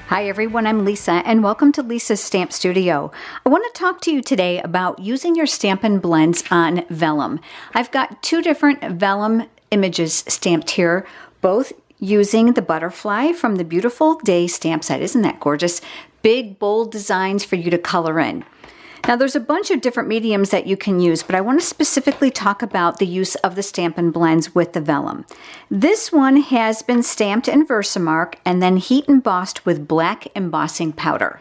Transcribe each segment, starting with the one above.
Hi everyone, I'm Lisa and welcome to Lisa's Stamp Studio. I want to talk to you today about using your Stampin Blends on vellum. I've got two different vellum images stamped here, both using the butterfly from the Beautiful Day stamp set. Isn't that gorgeous? Big, bold designs for you to color in. Now there's a bunch of different mediums that you can use, but I want to specifically talk about the use of the Stampin Blends with the vellum. This one has been stamped in Versamark and then heat embossed with black embossing powder.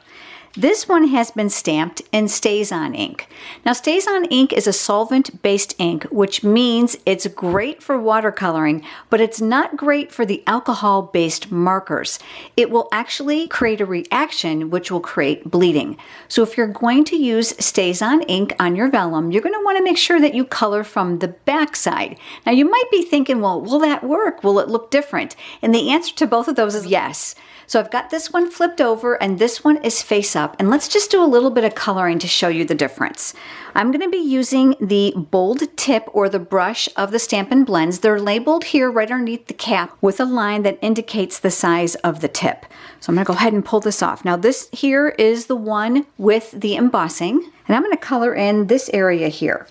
This one has been stamped in StazOn ink. Now StazOn ink is a solvent-based ink, which means it's great for watercoloring, but it's not great for the alcohol-based markers. It will actually create a reaction which will create bleeding. So if you're going to use StazOn ink on your vellum, you're going to want to make sure that you color from the back side. Now you might be thinking, well, will that work? Will it look different? And the answer to both of those is yes. So I've got this one flipped over and this one is face up, and let's just do a little bit of coloring to show you the difference. I'm going to be using the bold tip or the brush of the Stampin Blends. They're labeled here right underneath the cap with a line that indicates the size of the tip. So I'm going to go ahead and pull this off. Now this here is the one with the embossing, and I'm going to color in this area here.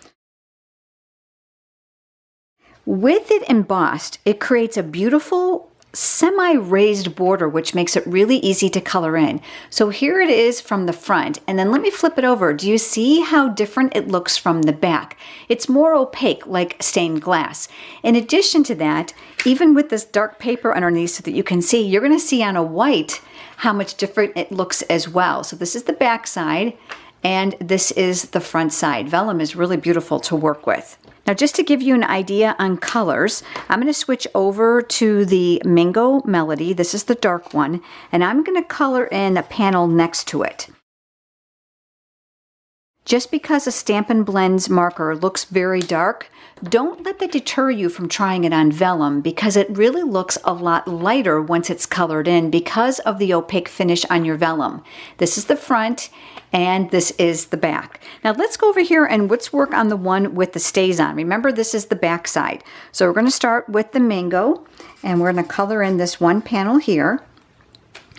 With it embossed, it creates a beautiful semi-raised border, which makes it really easy to color in. So here it is from the front, and then let me flip it over. Do you see how different it looks from the back? It's more opaque, like stained glass. In addition to that, even with this dark paper underneath so that you can see, you're going to see on a white how much different it looks as well. So this is the back side, and this is the front side. Vellum is really beautiful to work with. Now just to give you an idea on colors, I'm going to switch over to the Mango Melody. This is the dark one, and I'm going to color in a panel next to it. Just because a Stampin Blends marker looks very dark, don't let that deter you from trying it on vellum, because it really looks a lot lighter once it's colored in because of the opaque finish on your vellum. This is the front and this is the back. Now let's go over here and let's work on the one with the StazOn. Remember, this is the back side. So we're going to start with the Mango, and we're going to color in this one panel here.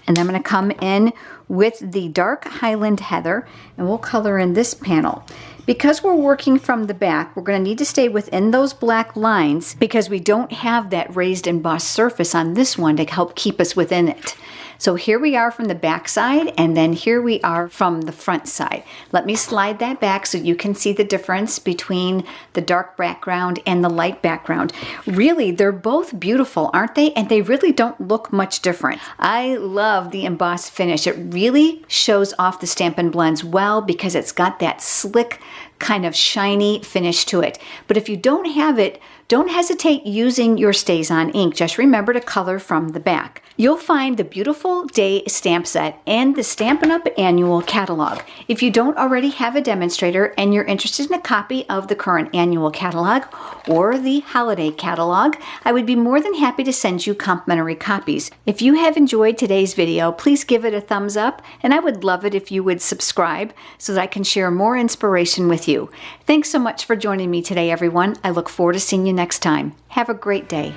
And then I'm going to come in with the dark Highland Heather, and we'll color in this panel. Because we're working from the back, we're going to need to stay within those black lines because we don't have that raised embossed surface on this one to help keep us within it. So here we are from the back side, and then here we are from the front side. Let me slide that back so you can see the difference between the dark background and the light background. Really, they're both beautiful, aren't they? And they really don't look much different. I love the embossed finish. It really shows off the Stampin Blends well because it's got that slick, kind of shiny finish to it. But if you don't have it, don't hesitate using your StazOn ink. Just remember to color from the back. You'll find the Beautiful Day stamp set and the Stampin' Up! Annual catalog. If you don't already have a demonstrator and you're interested in a copy of the current annual catalog or the holiday catalog, I would be more than happy to send you complimentary copies. If you have enjoyed today's video, please give it a thumbs up, and I would love it if you would subscribe so that I can share more inspiration with you. Thanks so much for joining me today, everyone. I look forward to seeing you next time. Have a great day.